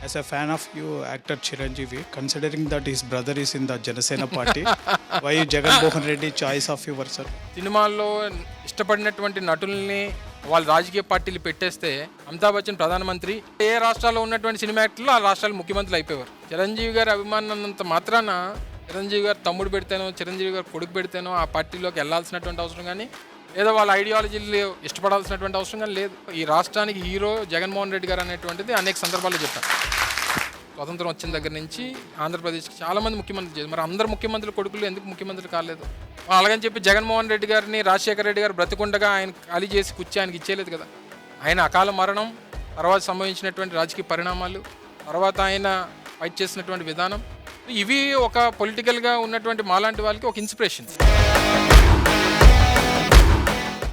As a fan of you, actor Chiranjeevi, considering that his brother is in the Janasena party, why Jagan Mohan Reddy choice of your sir? సినిమాల్లో ఇష్టపడినటువంటి నటుల్ని వాళ్ళ రాజకీయ పార్టీలు పెట్టేస్తే అమితాబ్ బచ్చన్ ప్రధానమంత్రి, ఏ రాష్ట్రాల్లో ఉన్నటువంటి సినిమా యాక్టర్లు ఆ రాష్ట్రాలు ముఖ్యమంత్రులు అయిపోయారు. చిరంజీవి గారి అభిమానం అన్నంత మాత్రాన చిరంజీవి గారు తమ్ముడు పెడితేనో చిరంజీవి గారు కొడుకు పెడితేనో ఆ పార్టీలోకి వెళ్ళాల్సినటువంటి అవసరం కానీ, ఏదో వాళ్ళ ఐడియాలజీలు ఇష్టపడాల్సినటువంటి అవసరం కానీ లేదు. ఈ రాష్ట్రానికి హీరో జగన్మోహన్ రెడ్డి గారు అనేటువంటిది అనేక సందర్భాల్లో చెప్పారు. స్వతంత్రం వచ్చిన దగ్గర నుంచి ఆంధ్రప్రదేశ్కి చాలామంది ముఖ్యమంత్రి చేశారు. మరి అందరు ముఖ్యమంత్రుల కొడుకులు ఎందుకు ముఖ్యమంత్రి కాలేదు? అలాగని చెప్పి జగన్మోహన్ రెడ్డి గారిని రాజశేఖర రెడ్డి గారు బ్రతికుండగా ఆయన ఖాళీ చేసి కూర్చి ఆయనకి ఇచ్చేయలేదు కదా. ఆయన అకాల మరణం తర్వాత సంభవించినటువంటి రాజకీయ పరిణామాలు, తర్వాత ఆయన ఫైట్ చేసినటువంటి విధానం, ఇవి ఒక పొలిటికల్గా ఉన్నటువంటి మాలాంటి వాళ్ళకి ఒక ఇన్స్పిరేషన్.